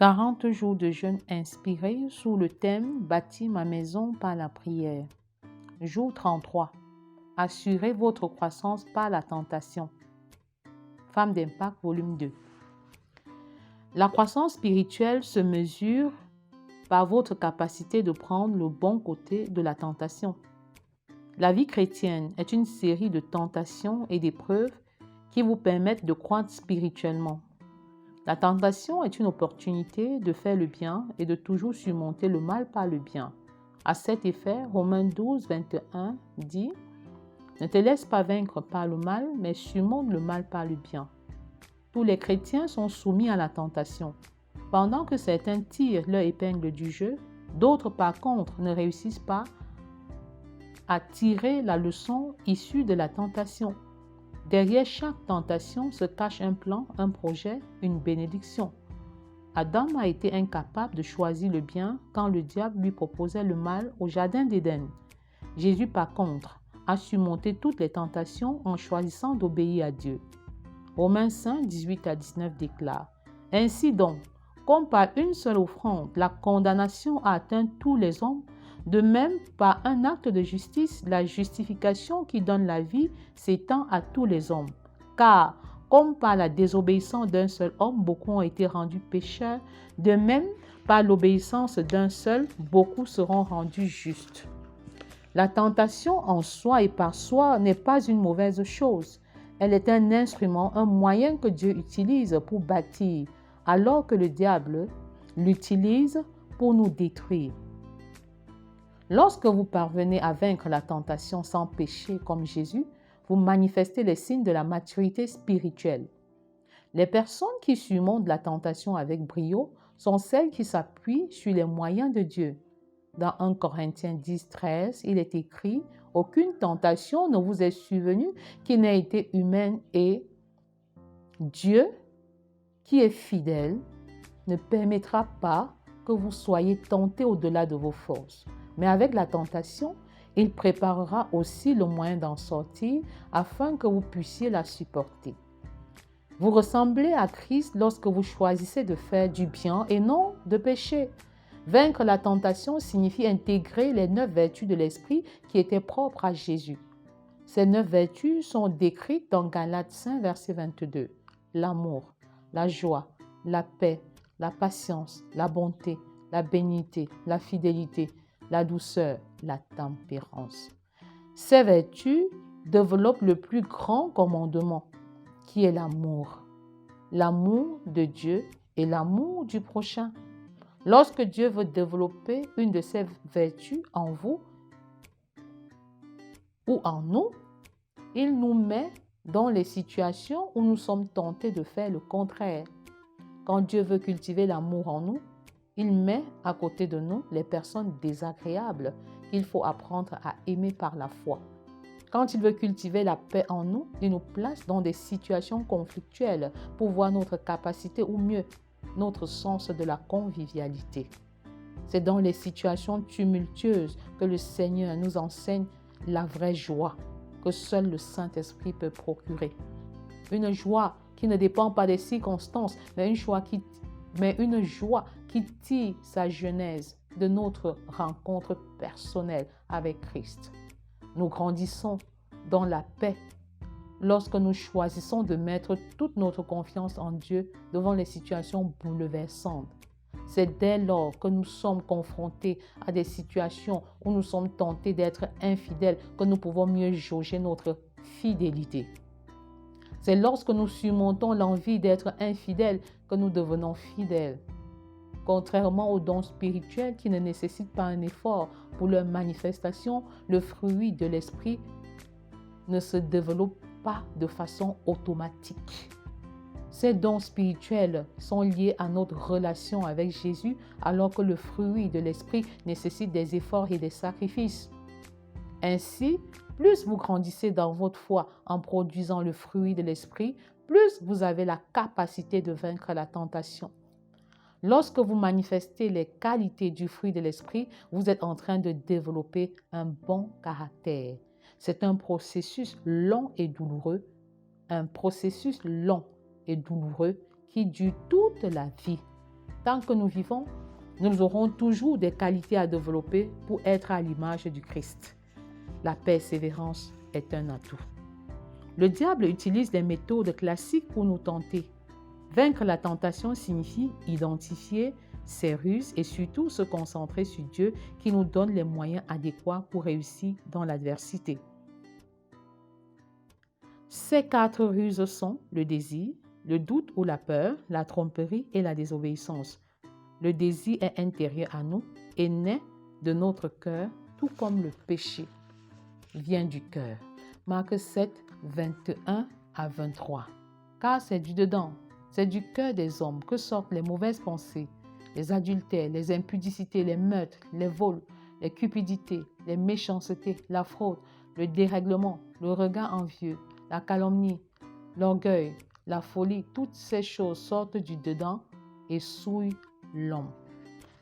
40 jours de jeûne inspirés sous le thème « Bâtir ma maison par la prière ». Jour 33. Assurez votre croissance par la tentation. Femme d'impact, volume 2. La croissance spirituelle se mesure par votre capacité de prendre le bon côté de la tentation. La vie chrétienne est une série de tentations et d'épreuves qui vous permettent de croître spirituellement. La tentation est une opportunité de faire le bien et de toujours surmonter le mal par le bien. À cet effet, Romains 12, 21 dit « Ne te laisse pas vaincre par le mal, mais surmonte le mal par le bien. » Tous les chrétiens sont soumis à la tentation. Pendant que certains tirent leur épingle du jeu, d'autres par contre ne réussissent pas à tirer la leçon issue de la tentation. Derrière chaque tentation se cache un plan, un projet, une bénédiction. Adam a été incapable de choisir le bien quand le diable lui proposait le mal au jardin d'Éden. Jésus, par contre, a surmonté toutes les tentations en choisissant d'obéir à Dieu. Romains 5, 18 à 19 déclare « Ainsi donc, comme par une seule offrande, la condamnation a atteint tous les hommes, de même, par un acte de justice, la justification qui donne la vie s'étend à tous les hommes. Car, comme par la désobéissance d'un seul homme, beaucoup ont été rendus pécheurs, de même, par l'obéissance d'un seul, beaucoup seront rendus justes. » La tentation en soi et par soi n'est pas une mauvaise chose. Elle est un instrument, un moyen que Dieu utilise pour bâtir, alors que le diable l'utilise pour nous détruire. Lorsque vous parvenez à vaincre la tentation sans péché comme Jésus, vous manifestez les signes de la maturité spirituelle. Les personnes qui surmontent la tentation avec brio sont celles qui s'appuient sur les moyens de Dieu. Dans 1 Corinthiens 10, 13, il est écrit « Aucune tentation ne vous est survenue qui n'ait été humaine et Dieu, qui est fidèle, ne permettra pas que vous soyez tentés au-delà de vos forces. Mais avec la tentation, il préparera aussi le moyen d'en sortir afin que vous puissiez la supporter. » Vous ressemblez à Christ lorsque vous choisissez de faire du bien et non de pécher. Vaincre la tentation signifie intégrer les 9 vertus de l'esprit qui étaient propres à Jésus. Ces 9 vertus sont décrites dans Galates 5, verset 22. L'amour, la joie, la paix, la patience, la bonté, la bénignité, la fidélité, la douceur, la tempérance. Ces vertus développent le plus grand commandement, qui est l'amour. L'amour de Dieu et l'amour du prochain. Lorsque Dieu veut développer une de ces vertus en vous ou en nous, il nous met dans les situations où nous sommes tentés de faire le contraire. Quand Dieu veut cultiver l'amour en nous, il met à côté de nous les personnes désagréables qu'il faut apprendre à aimer par la foi. Quand il veut cultiver la paix en nous, il nous place dans des situations conflictuelles pour voir notre capacité ou mieux, notre sens de la convivialité. C'est dans les situations tumultueuses que le Seigneur nous enseigne la vraie joie que seul le Saint-Esprit peut procurer. Une joie qui ne dépend pas des circonstances, mais une joie qui tire sa genèse de notre rencontre personnelle avec Christ. Nous grandissons dans la paix lorsque nous choisissons de mettre toute notre confiance en Dieu devant les situations bouleversantes. C'est dès lors que nous sommes confrontés à des situations où nous sommes tentés d'être infidèles que nous pouvons mieux jauger notre fidélité. C'est lorsque nous surmontons l'envie d'être infidèles que nous devenons fidèles. Contrairement aux dons spirituels qui ne nécessitent pas un effort pour leur manifestation, le fruit de l'esprit ne se développe pas de façon automatique. Ces dons spirituels sont liés à notre relation avec Jésus, alors que le fruit de l'esprit nécessite des efforts et des sacrifices. Ainsi, plus vous grandissez dans votre foi en produisant le fruit de l'esprit, plus vous avez la capacité de vaincre la tentation. Lorsque vous manifestez les qualités du fruit de l'esprit, vous êtes en train de développer un bon caractère. C'est un processus long et douloureux, qui dure toute la vie. Tant que nous vivons, nous aurons toujours des qualités à développer pour être à l'image du Christ. La persévérance est un atout. Le diable utilise des méthodes classiques pour nous tenter. Vaincre la tentation signifie identifier ses ruses et surtout se concentrer sur Dieu qui nous donne les moyens adéquats pour réussir dans l'adversité. Ces 4 ruses sont le désir, le doute ou la peur, la tromperie et la désobéissance. Le désir est intérieur à nous et naît de notre cœur, tout comme le péché vient du cœur. Marc 7, 21 à 23. Car c'est du dedans, c'est du cœur des hommes que sortent les mauvaises pensées, les adultères, les impudicités, les meurtres, les vols, les cupidités, les méchancetés, la fraude, le dérèglement, le regard envieux, la calomnie, l'orgueil, la folie. Toutes ces choses sortent du dedans et souillent l'homme.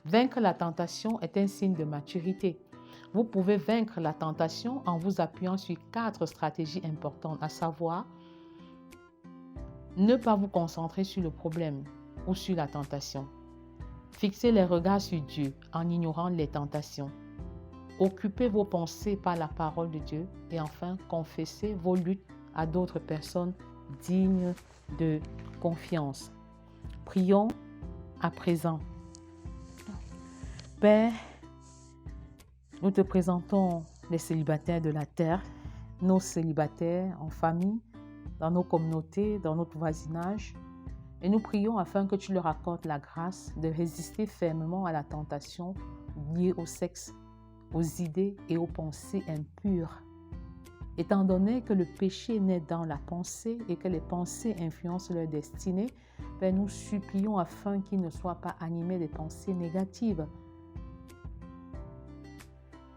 Vaincre la tentation est un signe de maturité. Vous pouvez vaincre la tentation en vous appuyant sur 4 stratégies importantes, à savoir ne pas vous concentrer sur le problème ou sur la tentation. Fixez les regards sur Dieu en ignorant les tentations. Occupez vos pensées par la parole de Dieu et enfin confessez vos luttes à d'autres personnes dignes de confiance. Prions à présent. Père, nous te présentons les célibataires de la terre, nos célibataires en famille, dans nos communautés, dans notre voisinage. Et nous prions afin que tu leur accordes la grâce de résister fermement à la tentation liée au sexe, aux idées et aux pensées impures. Étant donné que le péché naît dans la pensée et que les pensées influencent leur destinée, Père, nous supplions afin qu'ils ne soient pas animés des pensées négatives,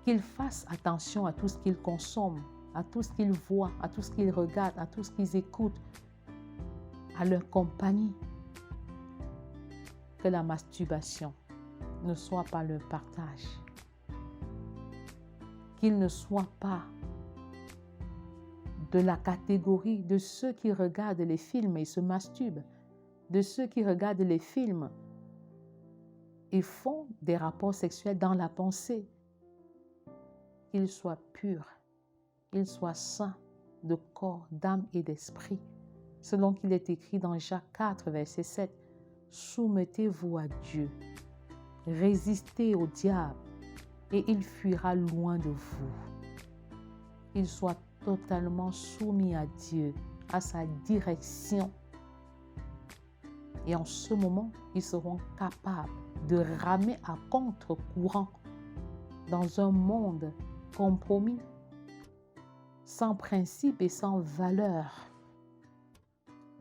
qu'ils fassent attention à tout ce qu'ils consomment, à tout ce qu'ils voient, à tout ce qu'ils regardent, à tout ce qu'ils écoutent, à leur compagnie. Que la masturbation ne soit pas leur partage. Qu'ils ne soient pas de la catégorie de ceux qui regardent les films et se masturbent, de ceux qui regardent les films et font des rapports sexuels dans la pensée. Qu'ils soient purs, qu'ils soient saints de corps, d'âme et d'esprit. Selon qu'il est écrit dans Jacques 4, verset 7, « Soumettez-vous à Dieu, résistez au diable, et il fuira loin de vous. » Qu'ils soient totalement soumis à Dieu, à sa direction. Et en ce moment, ils seront capables de ramer à contre-courant dans un monde compromis, sans principe et sans valeur.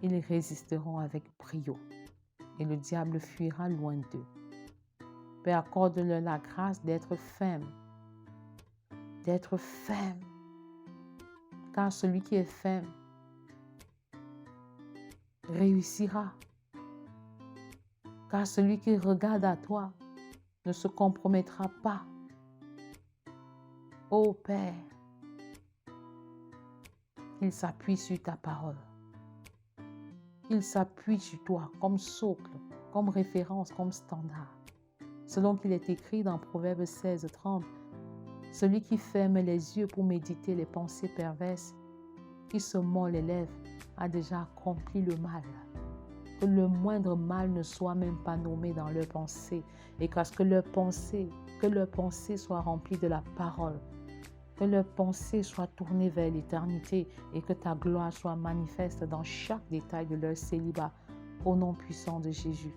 Ils résisteront avec brio et le diable fuira loin d'eux. Père, accorde-leur la grâce d'être ferme, car celui qui est ferme réussira, car celui qui regarde à toi ne se compromettra pas. Ô Père, qu'il s'appuie sur ta parole, qu'il s'appuie sur toi comme socle, comme référence, comme standard. Selon qu'il est écrit dans Proverbe 16, 30, « Celui qui ferme les yeux pour méditer les pensées perverses, qui se mord les lèvres, a déjà accompli le mal. » Que le moindre mal ne soit même pas nommé dans leurs pensées, et que leurs pensées soient remplies de la parole, que leurs pensées soient tournées vers l'éternité et que ta gloire soit manifeste dans chaque détail de leur célibat, au nom puissant de Jésus.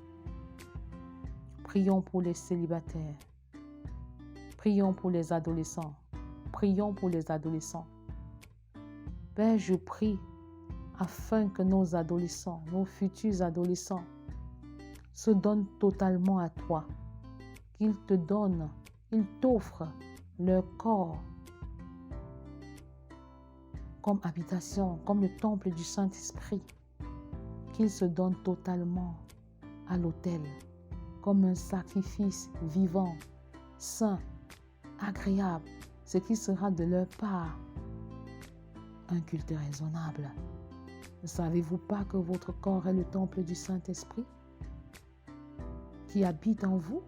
Prions pour les célibataires. Prions pour les adolescents. Prions pour les adolescents. Père, je prie afin que nos adolescents, nos futurs adolescents, se donnent totalement à toi, qu'ils te donnent, qu'ils t'offrent leur corps comme habitation, comme le temple du Saint-Esprit, qu'ils se donnent totalement à l'autel, comme un sacrifice vivant, saint, agréable, ce qui sera de leur part un culte raisonnable. Ne savez-vous pas que votre corps est le temple du Saint-Esprit qui habite en vous.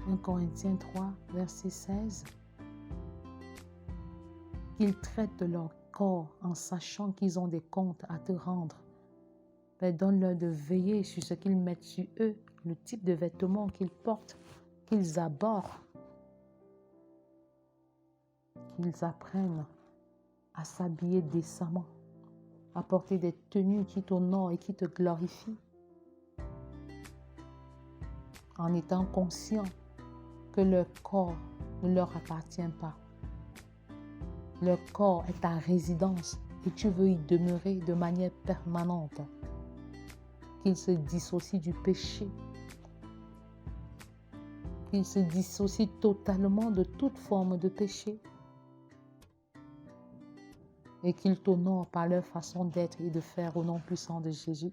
1 Corinthiens 3, verset 16. Qu'ils traitent de leur corps en sachant qu'ils ont des comptes à te rendre. Père, donne-leur de veiller sur ce qu'ils mettent sur eux, le type de vêtements qu'ils portent, qu'ils abordent, qu'ils apprennent à s'habiller décemment, à porter des tenues qui t'honorent et qui te glorifient, en étant conscients que leur corps ne leur appartient pas. Leur corps est ta résidence et tu veux y demeurer de manière permanente. Qu'ils se dissocient du péché, qu'ils se dissocient totalement de toute forme de péché et qu'ils t'honorent par leur façon d'être et de faire au nom puissant de Jésus.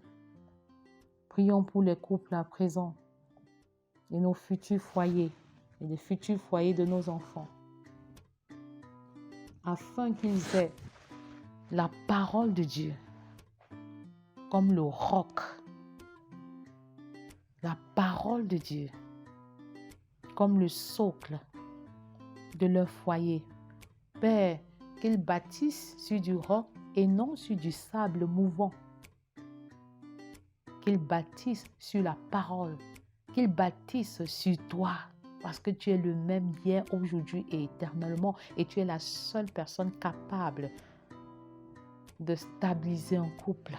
Prions pour les couples à présent et nos futurs foyers et les futurs foyers de nos enfants, afin qu'ils aient la parole de Dieu comme le roc, la parole de Dieu comme le socle de leur foyer. Père, qu'ils bâtissent sur du roc et non sur du sable mouvant. Qu'ils bâtissent sur la parole, qu'ils bâtissent sur toi, parce que tu es le même hier, aujourd'hui et éternellement, et tu es la seule personne capable de stabiliser un couple,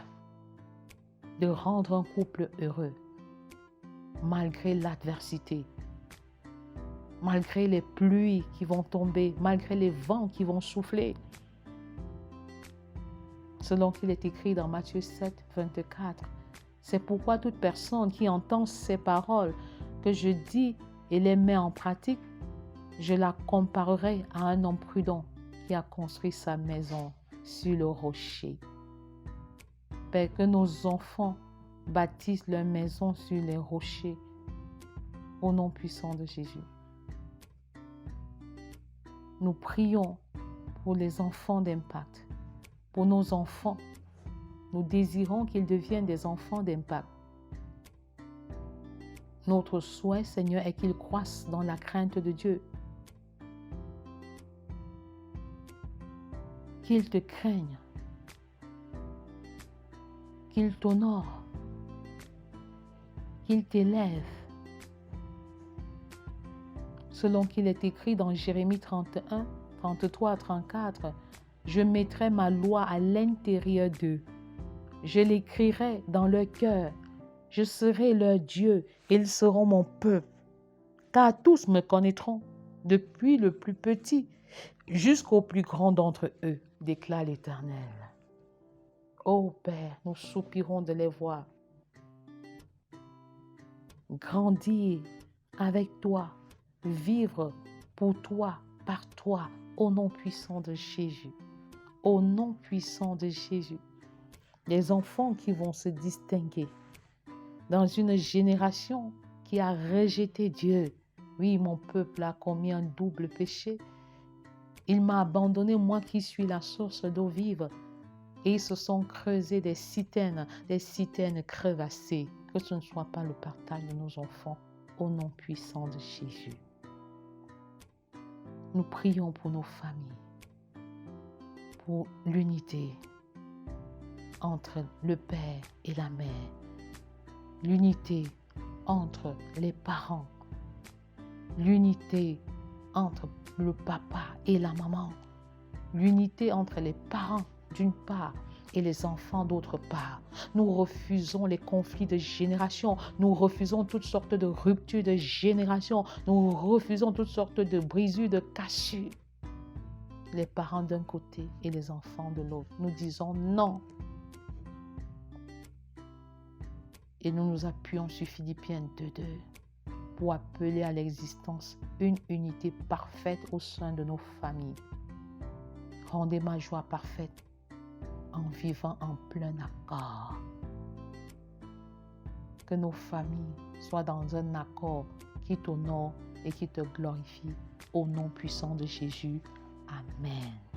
de rendre un couple heureux, malgré l'adversité, malgré les pluies qui vont tomber, malgré les vents qui vont souffler. Selon qu'il est écrit dans Matthieu 7, 24, c'est pourquoi toute personne qui entend ces paroles que je dis et les met en pratique, je la comparerai à un homme prudent qui a construit sa maison sur le rocher. Père, que nos enfants bâtissent leur maison sur les rochers au nom puissant de Jésus. Nous prions pour les enfants d'impact, pour nos enfants. Nous désirons qu'ils deviennent des enfants d'impact. Notre souhait, Seigneur, est qu'ils croissent dans la crainte de Dieu. Qu'ils te craignent, qu'ils t'honorent, qu'ils t'élèvent. Selon qu'il est écrit dans Jérémie 31, 33 à 34, « Je mettrai ma loi à l'intérieur d'eux. Je l'écrirai dans leur cœur. Je serai leur Dieu et ils seront mon peuple. Car tous me connaîtront, depuis le plus petit jusqu'au plus grand d'entre eux, déclare l'Éternel. » Ô Père, nous soupirons de les voir grandir avec toi, vivre pour toi, par toi, au nom puissant de Jésus. Au nom puissant de Jésus. Les enfants qui vont se distinguer dans une génération qui a rejeté Dieu. Oui, mon peuple a commis un double péché. Il m'a abandonné, moi qui suis la source d'eau vive. Et ils se sont creusés des citernes crevassées. Que ce ne soit pas le partage de nos enfants, au nom puissant de Jésus. Nous prions pour nos familles, pour l'unité entre le père et la mère, l'unité entre les parents, l'unité entre le papa et la maman, l'unité entre les parents d'une part et les enfants d'autre part. Nous refusons les conflits de génération, nous refusons toutes sortes de ruptures de génération, nous refusons toutes sortes de brisures, de cassures. Les parents d'un côté et les enfants de l'autre. Nous disons non. Et nous nous appuyons sur Philippiens 2:2 pour appeler à l'existence une unité parfaite au sein de nos familles. Rendez ma joie parfaite en vivant en plein accord. Que nos familles soient dans un accord qui t'honore et qui te glorifie au nom puissant de Jésus. Amen.